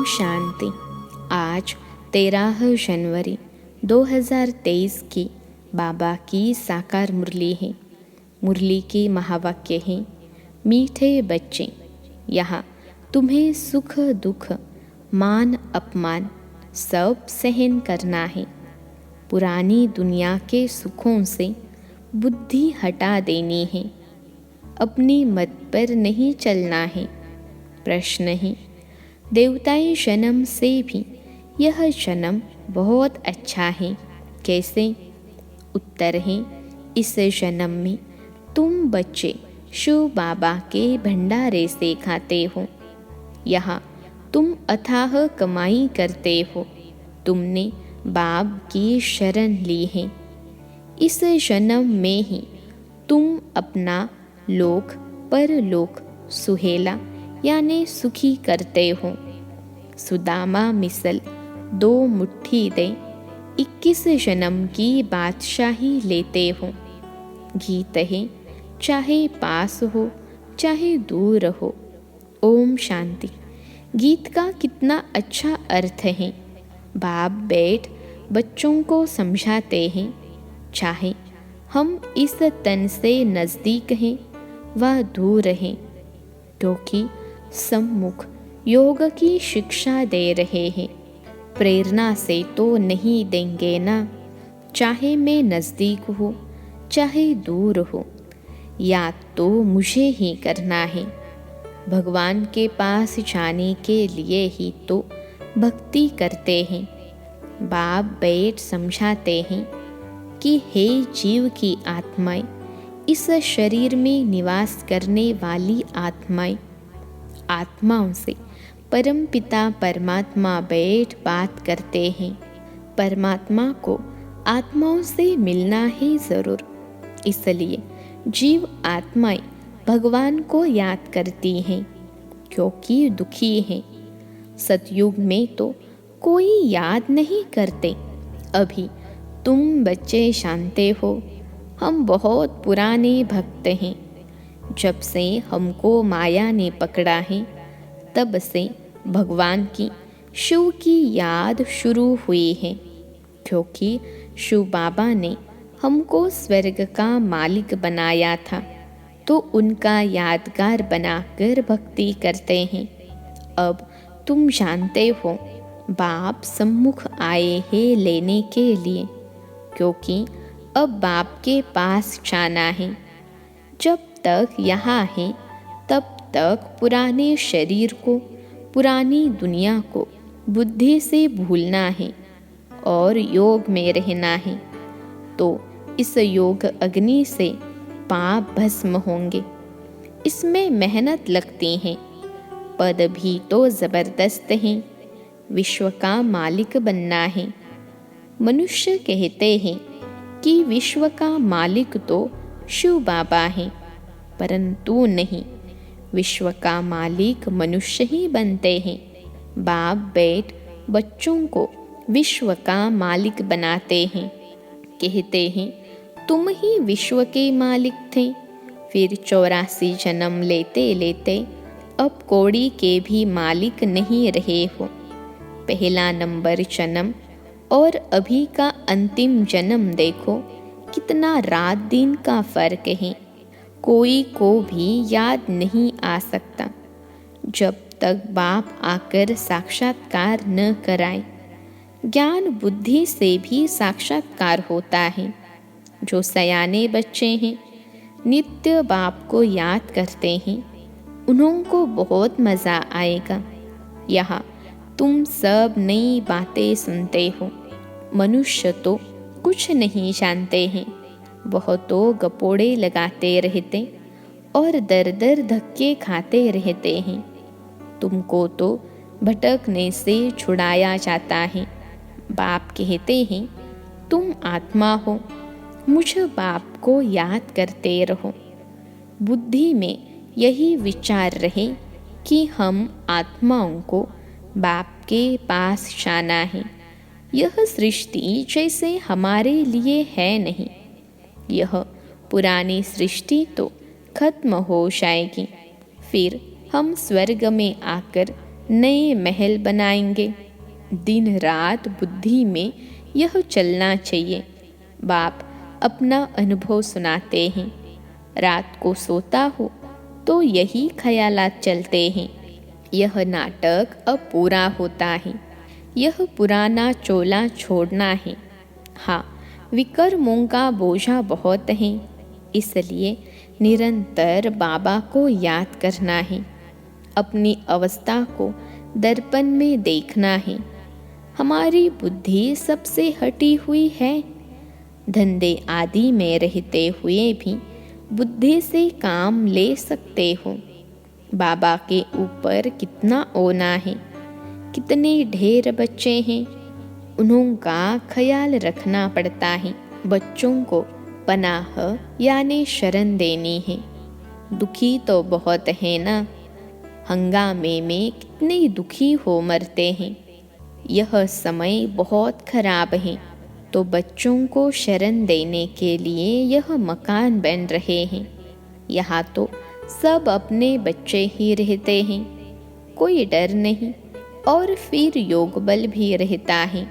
शांति। आज 13 जनवरी 2023 की बाबा की साकार मुरली है। मुरली के महावाक्य हैं, मीठे बच्चे, यहाँ तुम्हें सुख दुख मान अपमान सब सहन करना है। पुरानी दुनिया के सुखों से बुद्धि हटा देनी है। अपनी मत पर नहीं चलना है। प्रश्न है, देवताई जन्म से भी यह जन्म बहुत अच्छा है, कैसे? उत्तर है, इस जन्म में तुम बच्चे शिव बाबा के भंडारे से खाते हो। यहाँ तुम अथाह कमाई करते हो। तुमने बाप की शरण ली है। इस जन्म में ही तुम अपना लोक परलोक सुहेला यानी सुखी करते हो। सुदामा मिसल 2 मुट्ठी दे 21 जन्म की बादशाही लेते हो। गीत है, चाहे पास हो चाहे दूर हो। ओम शांति। गीत का कितना अच्छा अर्थ है। बाप बैठ बच्चों को समझाते हैं, चाहे हम इस तन से नज़दीक हैं व दूर हैं, क्योंकि सम्मुख योग की शिक्षा दे रहे हैं। प्रेरणा से तो नहीं देंगे ना, चाहे मैं नज़दीक हो चाहे दूर हो, याद तो मुझे ही करना है। भगवान के पास जाने के लिए ही तो भक्ति करते हैं। बाप बैठ समझाते हैं कि हे जीव की आत्माएं, इस शरीर में निवास करने वाली आत्माओं से परमपिता परमात्मा बैठ बात करते हैं। परमात्मा को आत्माओं से मिलना ही ज़रूर, इसलिए जीव आत्माएं भगवान को याद करती हैं, क्योंकि दुखी हैं। सतयुग में तो कोई याद नहीं करते। अभी तुम बच्चे जानते हो, हम बहुत पुराने भक्त हैं। जब से हमको माया ने पकड़ा है, तब से भगवान की शिव की याद शुरू हुई है, क्योंकि शिव बाबा ने हमको स्वर्ग का मालिक बनाया था, तो उनका यादगार बनाकर भक्ति करते हैं। अब तुम जानते हो, बाप सम्मुख आए हैं लेने के लिए, क्योंकि अब बाप के पास जाना है। जब तक यहाँ है तब तक पुराने शरीर को, पुरानी दुनिया को बुद्धि से भूलना है और योग में रहना है, तो इस योग अग्नि से पाप भस्म होंगे। इसमें मेहनत लगती है, पद भी तो ज़बरदस्त हैं। विश्व का मालिक बनना है। मनुष्य कहते हैं कि विश्व का मालिक तो शिव बाबा हैं, परंतु नहीं, विश्व का मालिक मनुष्य ही बनते हैं। बाप बैठ बच्चों को विश्व का मालिक बनाते हैं। कहते हैं, तुम ही विश्व के मालिक थे, फिर 84 जन्म लेते लेते अब कौड़ी के भी मालिक नहीं रहे हो। पहला नंबर जन्म और अभी का अंतिम जन्म देखो, कितना रात दिन का फर्क है। कोई को भी याद नहीं आ सकता जब तक बाप आकर साक्षात्कार न कराए। ज्ञान बुद्धि से भी साक्षात्कार होता है। जो सयाने बच्चे हैं, नित्य बाप को याद करते हैं, उनको बहुत मज़ा आएगा। यहाँ तुम सब नई बातें सुनते हो। मनुष्य तो कुछ नहीं जानते हैं, वह तो गपोड़े लगाते रहते और दर दर धक्के खाते रहते हैं। तुमको तो भटकने से छुड़ाया जाता है। बाप कहते हैं, तुम आत्मा हो, मुझ बाप को याद करते रहो। बुद्धि में यही विचार रहे कि हम आत्माओं को बाप के पास जाना है। यह सृष्टि जैसे हमारे लिए है नहीं। यह पुरानी सृष्टि तो खत्म हो जाएगी, फिर हम स्वर्ग में आकर नए महल बनाएंगे। दिन रात बुद्धि में यह चलना चाहिए। बाप अपना अनुभव सुनाते हैं। रात को सोता हो तो यही ख्यालात चलते हैं। यह नाटक अब पूरा होता है। यह पुराना चोला छोड़ना है। हाँ, विकर्मों का बोझा बहुत है, इसलिए निरंतर बाबा को याद करना है। अपनी अवस्था को दर्पण में देखना है। हमारी बुद्धि सबसे हटी हुई है। धंधे आदि में रहते हुए भी बुद्धि से काम ले सकते हो। बाबा के ऊपर कितना ओना है। कितने ढेर बच्चे हैं, उनका ख्याल रखना पड़ता है। बच्चों को पनाह यानी शरण देनी है। दुखी तो बहुत है ना। हंगामे में कितने दुखी हो मरते हैं। यह समय बहुत खराब है, तो बच्चों को शरण देने के लिए यह मकान बन रहे हैं। यहाँ तो सब अपने बच्चे ही रहते हैं, कोई डर नहीं, और फिर योग बल भी रहता है।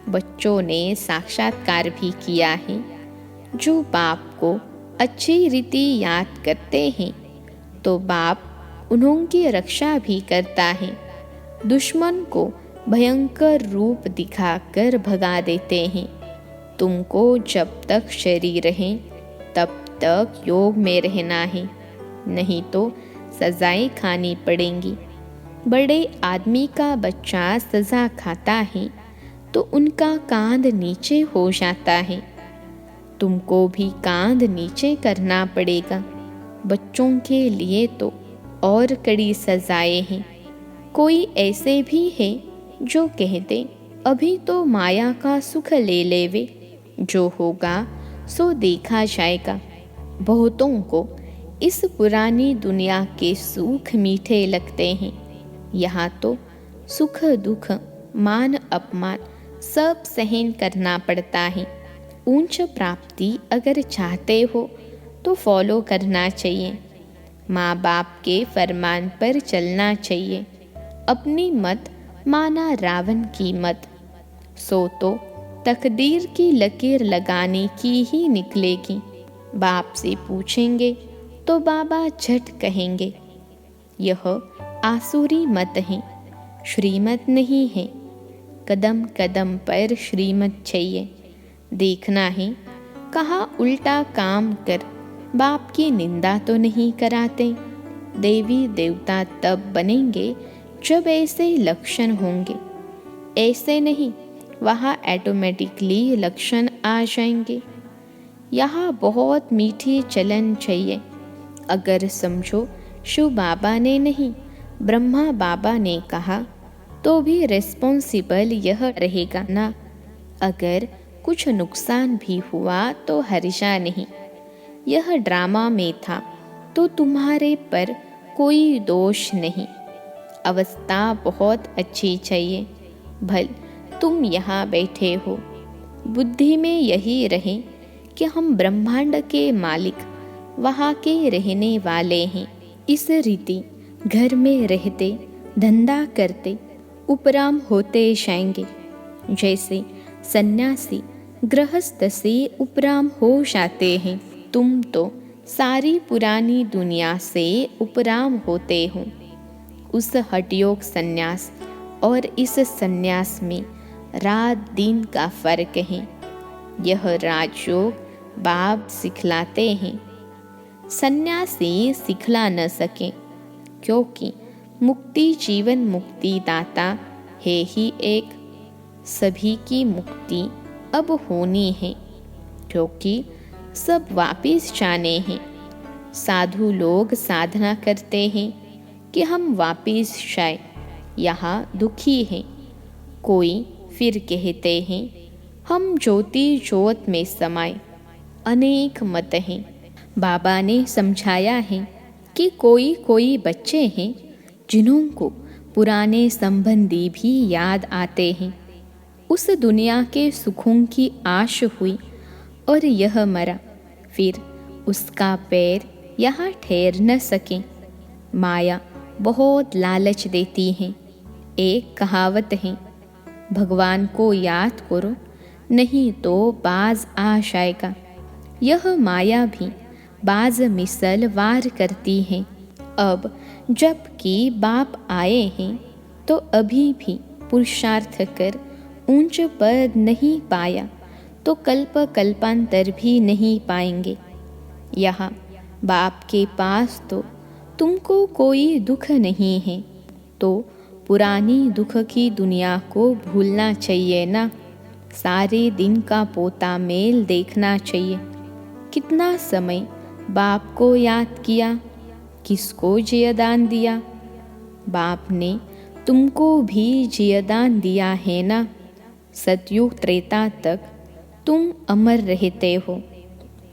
बच्चों ने साक्षात्कार भी किया है। जो बाप को अच्छी रीति याद करते हैं तो बाप उनकी रक्षा भी करता है। दुश्मन को भयंकर रूप दिखाकर भगा देते हैं। तुमको जब तक शरीर है तब तक योग में रहना है, नहीं तो सजाएं खानी पड़ेंगी। बड़े आदमी का बच्चा सजा खाता है तो उनका कांध नीचे हो जाता है। तुमको भी कांध नीचे करना पड़ेगा। बच्चों के लिए तो और कड़ी सजाएं हैं। कोई ऐसे भी है जो कहते अभी तो माया का सुख ले लेवे, जो होगा सो देखा जाएगा। बहुतों को इस पुरानी दुनिया के सुख मीठे लगते हैं। यहाँ तो सुख दुख मान अपमान सब सहन करना पड़ता है। ऊंच प्राप्ति अगर चाहते हो तो फॉलो करना चाहिए। माँ बाप के फरमान पर चलना चाहिए। अपनी मत माना रावण की मत, सो तो तकदीर की लकीर लगाने की ही निकलेगी। बाप से पूछेंगे तो बाबा झट कहेंगे, यह आसुरी मत है, श्रीमत नहीं है। कदम कदम पर श्रीमत चाहिए। देखना है कहाँ उल्टा काम कर बाप की निंदा तो नहीं कराते। देवी देवता तब बनेंगे जब ऐसे लक्षण होंगे। ऐसे नहीं, वहाँ ऑटोमेटिकली लक्षण आ जाएंगे। यहाँ बहुत मीठी चलन चाहिए। अगर समझो शिव बाबा ने नहीं, ब्रह्मा बाबा ने कहा तो भी रिस्पॉन्सिबल यह रहेगा ना। अगर कुछ नुकसान भी हुआ तो हर्जा नहीं। यह ड्रामा में था तो तुम्हारे पर कोई दोष नहीं। अवस्था बहुत अच्छी चाहिए। भल तुम यहाँ बैठे हो, बुद्धि में यही रहे कि हम ब्रह्मांड के मालिक, वहाँ के रहने वाले हैं। इस रीति घर में रहते, धंधा करते, उपराम होते जाएंगे। जैसे सन्यासी गृहस्थ से उपराम हो जाते हैं, तुम तो सारी पुरानी दुनिया से उपराम होते हो। उस हठयोग सन्यास और इस सन्यास में रात दिन का फर्क है। यह राजयोग बाप सिखलाते हैं। सन्यासी सिखला न सके, क्योंकि मुक्ति जीवन मुक्ति दाता है ही एक। सभी की मुक्ति अब होनी है, क्योंकि सब वापिस जाने हैं। साधु लोग साधना करते हैं कि हम वापिस जाए, यहाँ दुखी हैं। कोई फिर कहते हैं हम ज्योति ज्योत में समाये। अनेक मत हैं। बाबा ने समझाया है कि कोई कोई बच्चे हैं जिन्हों को पुराने संबंधी भी याद आते हैं। उस दुनिया के सुखों की आश हुई और यह मरा, फिर उसका पैर यहाँ ठहर न सके। माया बहुत लालच देती है। एक कहावत है, भगवान को याद करो नहीं तो बाज आ जाएगा। यह माया भी बाज मिसल वार करती है। अब जबकि बाप आए हैं तो अभी भी पुरुषार्थ कर ऊंच पद नहीं पाया तो कल्पांतर भी नहीं पाएंगे। यहाँ बाप के पास तो तुमको कोई दुख नहीं है, तो पुरानी दुख की दुनिया को भूलना चाहिए ना। सारे दिन का पोता मेल देखना चाहिए। कितना समय बाप को याद किया, किसको जियदान दिया? बाप ने तुमको भी जियदान दिया है ना। सतयुग त्रेता तक तुम अमर रहते हो।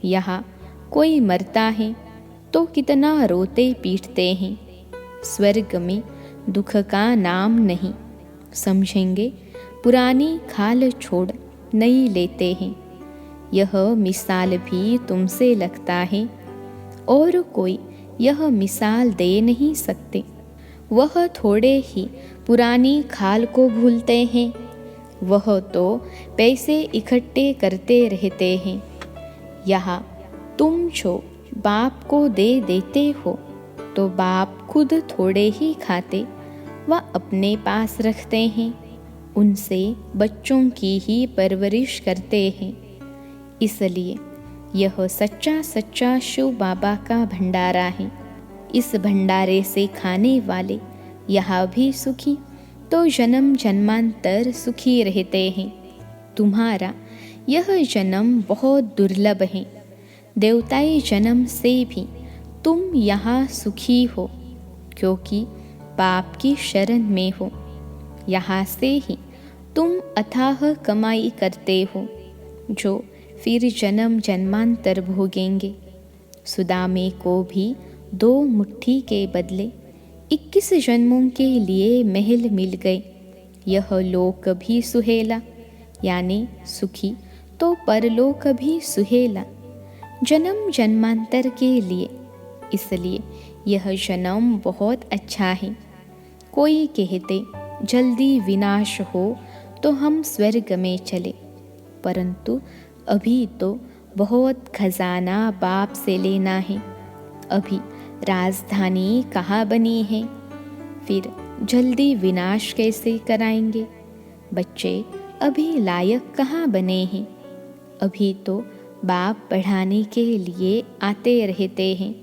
यहाँ कोई मरता है तो कितना रोते पीटते हैं। स्वर्ग में दुख का नाम नहीं। समझेंगे पुरानी खाल छोड़ नई लेते हैं। यह मिसाल भी तुमसे लगता है और कोई यह मिसाल दे नहीं सकते। वह थोड़े ही पुरानी खाल को भूलते हैं। वह तो पैसे इकट्ठे करते रहते हैं। यहाँ तुम जो बाप को दे देते हो तो बाप खुद थोड़े ही खाते व अपने पास रखते हैं। उनसे बच्चों की ही परवरिश करते हैं। इसलिए यह सच्चा सच्चा शिव बाबा का भंडारा है। इस भंडारे से खाने वाले यहाँ भी सुखी तो जन्म जन्मांतर सुखी रहते हैं। तुम्हारा यह जन्म बहुत दुर्लभ है। देवताई जन्म से भी तुम यहाँ सुखी हो, क्योंकि पाप की शरण में हो। यहाँ से ही तुम अथाह कमाई करते हो, जो फिर जन्म जन्मांतर भोगेंगे। सुदामे को भी 2 मुट्ठी के बदले 21 जन्मों के लिए महल मिल गए। यह लोक भी सुहेला, यानी सुखी तो परलोक भी सुहेला, जन्म जन्मांतर के लिए। इसलिए यह जन्म बहुत अच्छा है। कोई कहते जल्दी विनाश हो तो हम स्वर्ग में चले, परंतु अभी तो बहुत खजाना बाप से लेना है। अभी राजधानी कहाँ बनी है, फिर जल्दी विनाश कैसे कराएंगे? बच्चे अभी लायक कहाँ बने हैं? अभी तो बाप पढ़ाने के लिए आते रहते हैं।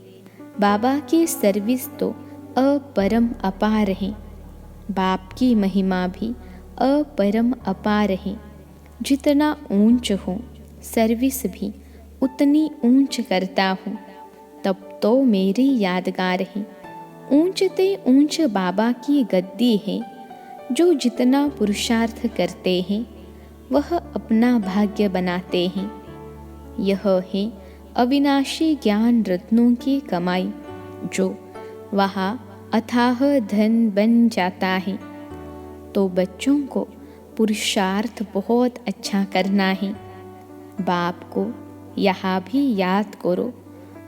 बाबा की सर्विस तो अपरम अपार है। बाप की महिमा भी अपरम अपार है। जितना ऊंच हूँ सर्विस भी उतनी ऊंच करता हूँ। तब तो मेरी यादगार है। ऊंचते ऊंच बाबा की गद्दी है। जो जितना पुरुषार्थ करते हैं वह अपना भाग्य बनाते हैं। यह है अविनाशी ज्ञान रत्नों की कमाई, जो वहाँ अथाह धन बन जाता है। तो बच्चों को पुरुषार्थ बहुत अच्छा करना है। बाप को यहाँ भी याद करो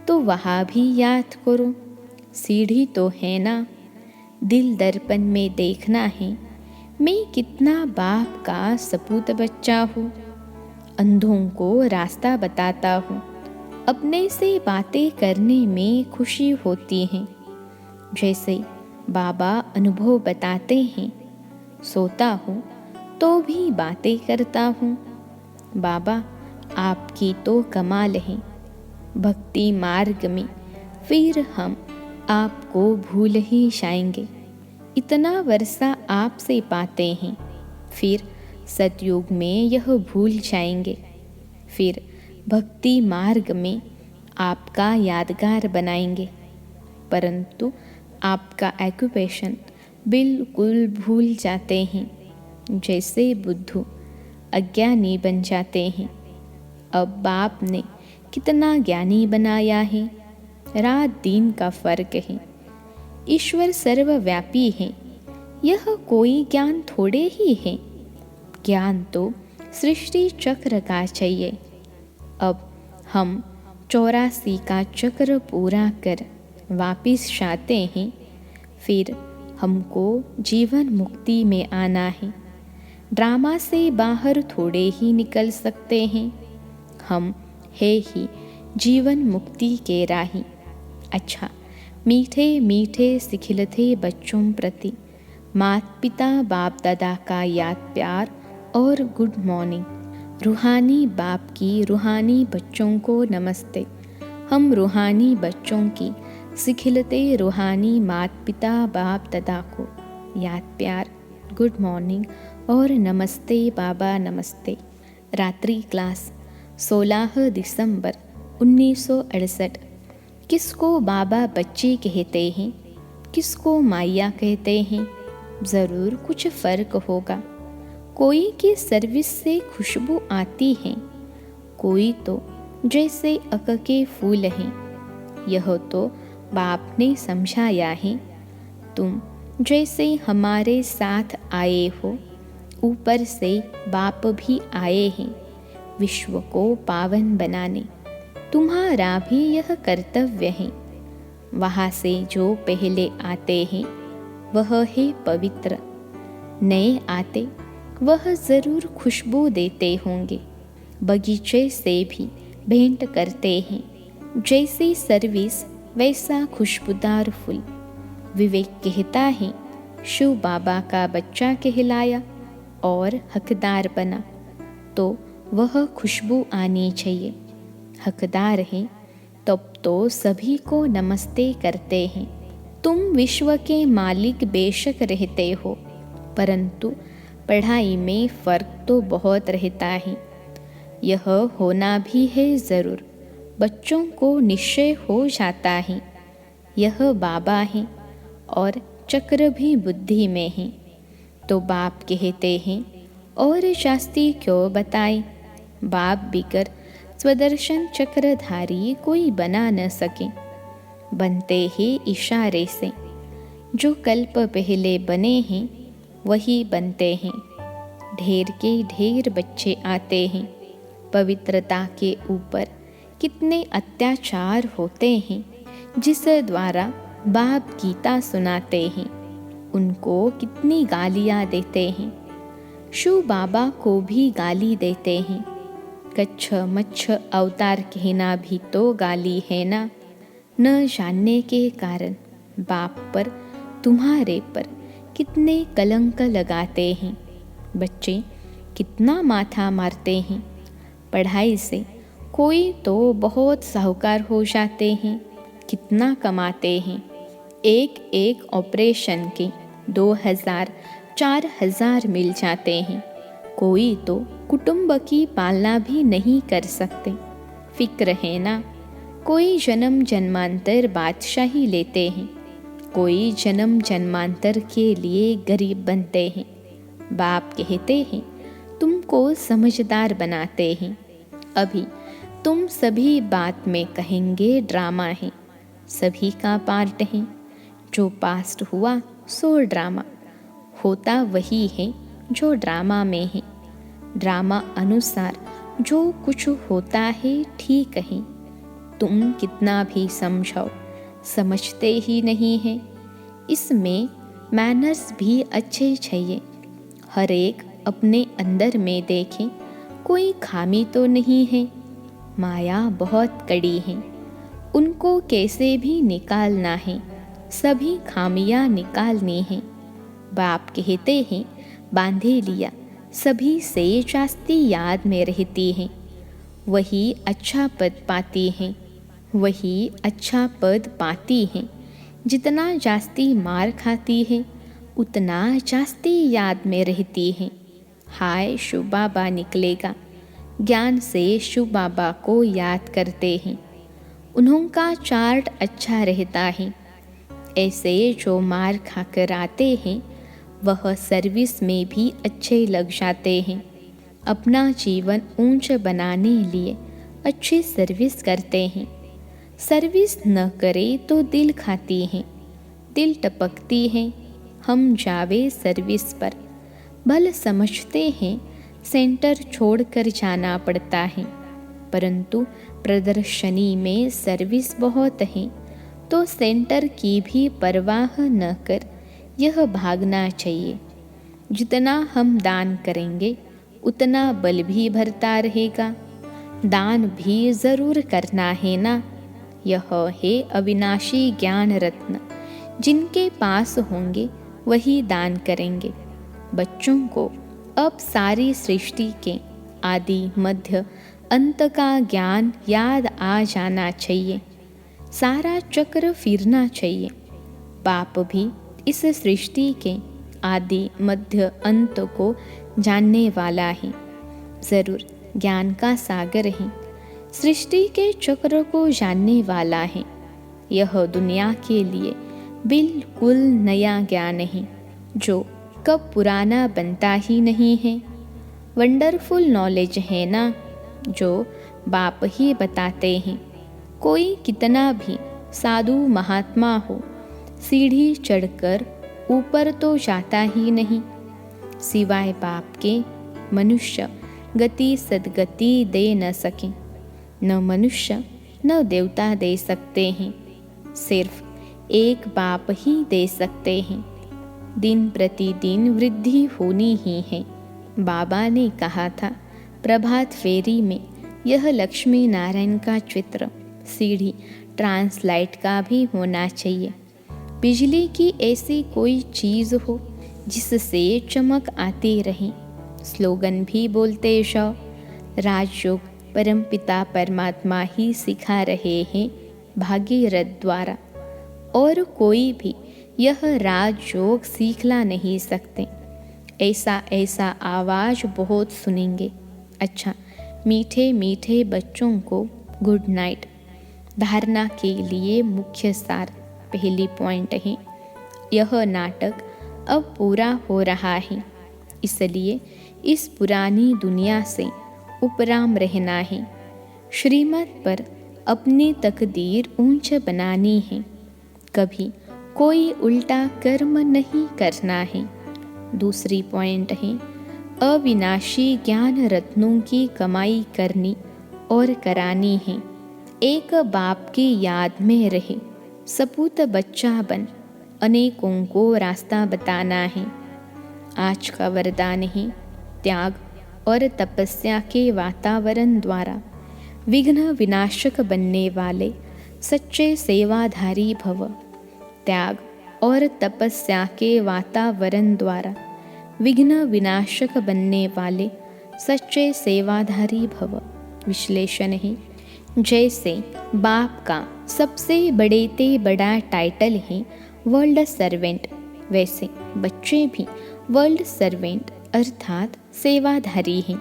तो वहाँ भी याद करो। सीढ़ी तो है ना, दिल दर्पण में देखना है मैं कितना बाप का सपूत बच्चा हूँ। अंधों को रास्ता बताता हूँ। अपने से बातें करने में खुशी होती है। जैसे बाबा अनुभव बताते हैं, सोता हूँ तो भी बातें करता हूँ। बाबा आपकी तो कमाल है। भक्ति मार्ग में फिर हम आपको भूल ही जाएंगे। इतना वर्षा आपसे पाते हैं, फिर सतयुग में यह भूल जाएंगे। फिर भक्ति मार्ग में आपका यादगार बनाएंगे, परंतु आपका ऑक्यूपेशन बिल्कुल भूल जाते हैं। जैसे बुद्धू अज्ञानी बन जाते हैं। अब बाप ने कितना ज्ञानी बनाया है। रात दिन का फर्क है। ईश्वर सर्वव्यापी है। यह कोई ज्ञान थोड़े ही है। ज्ञान तो सृष्टि चक्र का चाहिए। अब हम 84 का चक्र पूरा कर वापिस जाते हैं। फिर हमको जीवन मुक्ति में आना है। ड्रामा से बाहर थोड़े ही निकल सकते हैं। हम है ही जीवन मुक्ति के राही। अच्छा, मीठे मीठे सिखिलते बच्चों प्रति माता पिता बाप दादा का याद प्यार और गुड मॉर्निंग। रूहानी बाप की रूहानी बच्चों को नमस्ते। हम रूहानी बच्चों की सिखिलते रूहानी माता पिता बाप दादा को याद प्यार, गुड मॉर्निंग और नमस्ते बाबा नमस्ते। रात्रि क्लास 16 दिसंबर 1968। किसको बाबा बच्चे कहते हैं, किसको माया कहते हैं? ज़रूर कुछ फ़र्क होगा। कोई की सर्विस से खुशबू आती है, कोई तो जैसे अक के फूल हैं। यह तो बाप ने समझाया है। तुम जैसे हमारे साथ आए हो, ऊपर से बाप भी आए हैं विश्व को पावन बनाने। तुम्हारा भी यह कर्तव्य है। वहाँ से जो पहले आते हैं वह है पवित्र। नए आते वह ज़रूर खुशबू देते होंगे। बगीचे से भी भेंट करते हैं। जैसी सर्विस वैसा खुशबूदार फूल। विवेक कहता है शिव बाबा का बच्चा कहलाया और हकदार बना तो वह खुशबू आनी चाहिए। हकदार हैं तब तो सभी को नमस्ते करते हैं। तुम विश्व के मालिक बेशक रहते हो, परंतु पढ़ाई में फ़र्क तो बहुत रहता है। यह होना भी है ज़रूर। बच्चों को निश्चय हो जाता है यह बाबा हैं और चक्र भी बुद्धि में है। तो बाप कहते हैं और शास्त्री क्यों बताए। बाप बिगर स्वदर्शन चक्रधारी कोई बना न सके। बनते हैं इशारे से। जो कल्प पहले बने हैं वही बनते हैं। ढेर के ढेर बच्चे आते हैं। पवित्रता के ऊपर कितने अत्याचार होते हैं। जिस द्वारा बाप गीता सुनाते हैं उनको कितनी गालियाँ देते हैं। शिव बाबा को भी गाली देते हैं। कच्छ मच्छ अवतार कहना भी तो गाली है ना। न जानने के कारण बाप पर तुम्हारे पर कितने कलंक लगाते हैं। बच्चे कितना माथा मारते हैं। पढ़ाई से कोई तो बहुत साहूकार हो जाते हैं, कितना कमाते हैं। एक एक ऑपरेशन के 2000 4000 मिल जाते हैं। कोई तो कुटुंब की पालना भी नहीं कर सकते। फिक्र है ना। कोई जन्म जन्मांतर बादशाही लेते हैं, कोई जन्म जन्मांतर के लिए गरीब बनते हैं। बाप कहते हैं तुमको समझदार बनाते हैं। अभी तुम सभी बात में कहेंगे ड्रामा है। सभी का पार्ट है। जो पास्ट हुआ सो ड्रामा होता वही है जो ड्रामा में है। ड्रामा अनुसार जो कुछ होता है ठीक है। तुम कितना भी समझाओ समझते ही नहीं है। इसमें मैनर्स भी अच्छे चाहिए। हर एक अपने अंदर में देखें कोई खामी तो नहीं है। माया बहुत कड़ी है, उनको कैसे भी निकालना है। सभी खामियां निकालनी हैं। बाप कहते हैं बांधे लिया सभी से जास्ती याद में रहती हैं। वही अच्छा पद पाती हैं, वही अच्छा पद पाती हैं। जितना जास्ती मार खाती है उतना जास्ती याद में रहती हैं। हाय शिव बाबा निकलेगा। ज्ञान से शिव बाबा को याद करते हैं। उन्होंका चार्ट अच्छा रहता है। ऐसे जो मार खाकर आते हैं वह सर्विस में भी अच्छे लग जाते हैं। अपना जीवन ऊंच बनाने लिए अच्छी सर्विस करते हैं। सर्विस न करे तो दिल खाती है, दिल टपकती है। हम जावे सर्विस पर भल समझते हैं सेंटर छोड़कर जाना पड़ता है, परंतु प्रदर्शनी में सर्विस बहुत है तो सेंटर की भी परवाह न कर यह भागना चाहिए। जितना हम दान करेंगे उतना बल भी भरता रहेगा। दान भी ज़रूर करना है ना। यह है अविनाशी ज्ञान रत्न। जिनके पास होंगे वही दान करेंगे। बच्चों को अब सारी सृष्टि के आदि मध्य अंत का ज्ञान याद आ जाना चाहिए। सारा चक्र फिरना चाहिए। बाप भी इस सृष्टि के आदि मध्य अंत को जानने वाला है। ज़रूर ज्ञान का सागर है। सृष्टि के चक्र को जानने वाला है। यह दुनिया के लिए बिल्कुल नया ज्ञान है जो कब पुराना बनता ही नहीं है। वंडरफुल नॉलेज है ना जो बाप ही बताते हैं। कोई कितना भी साधु महात्मा हो, सीढ़ी चढ़कर ऊपर तो जाता ही नहीं। सिवाय बाप के मनुष्य गति सद्गति दे न सके। न मनुष्य न देवता दे सकते हैं। सिर्फ एक बाप ही दे सकते हैं। दिन प्रतिदिन वृद्धि होनी ही है। बाबा ने कहा था प्रभात फेरी में यह लक्ष्मी नारायण का चित्र सीढ़ी ट्रांसलाइट का भी होना चाहिए। बिजली की ऐसी कोई चीज़ हो जिससे चमक आती रहे। स्लोगन भी बोलते जाओ। राजयोग परमपिता परमात्मा ही सिखा रहे हैं भागीरथ द्वारा, और कोई भी यह राजयोग सीखला नहीं सकते। ऐसा ऐसा आवाज़ बहुत सुनेंगे। अच्छा, मीठे मीठे बच्चों को गुड नाइट। धारणा के लिए मुख्य सार पहली पॉइंट है, यह नाटक अब पूरा हो रहा है, इसलिए इस पुरानी दुनिया से उपराम रहना है। श्रीमत पर अपनी तकदीर ऊंच बनानी है। कभी कोई उल्टा कर्म नहीं करना है। दूसरी पॉइंट है, अविनाशी ज्ञान रत्नों की कमाई करनी और करानी है। एक बाप की याद में रहे, सपूत बच्चा बन अनेकों को रास्ता बताना है। आज का वरदान है, त्याग और तपस्या के वातावरण द्वारा विघ्न विनाशक बनने वाले सच्चे सेवाधारी भव। त्याग और तपस्या के वातावरण द्वारा विघ्न विनाशक बनने वाले सच्चे सेवाधारी भव। विश्लेषण है, जैसे बाप का सबसे बड़े ते बड़ा टाइटल है वर्ल्ड सर्वेंट, वैसे बच्चे भी वर्ल्ड सर्वेंट अर्थात सेवाधारी हैं।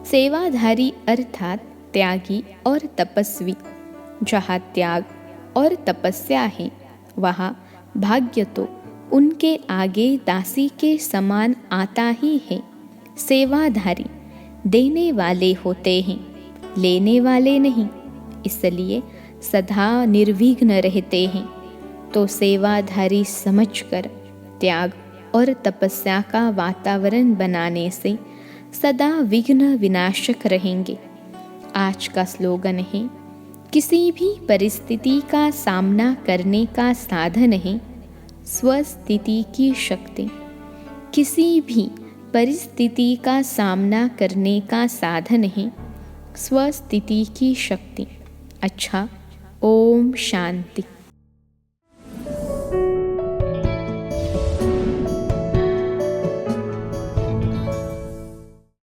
सेवाधारी अर्थात त्यागी और तपस्वी। जहाँ त्याग और तपस्या है वहाँ भाग्य तो उनके आगे दासी के समान आता ही है। सेवाधारी देने वाले होते हैं, लेने वाले नहीं, इसलिए सदा निर्विघ्न रहते हैं। तो सेवाधारी समझकर त्याग और तपस्या का वातावरण बनाने से सदा विघ्न विनाशक रहेंगे। आज का स्लोगन है, किसी भी परिस्थिति का सामना करने का साधन है स्वस्थिति की शक्ति। किसी भी परिस्थिति का सामना करने का साधन है स्वस्थिति की शक्ति। अच्छा, ओम शांति।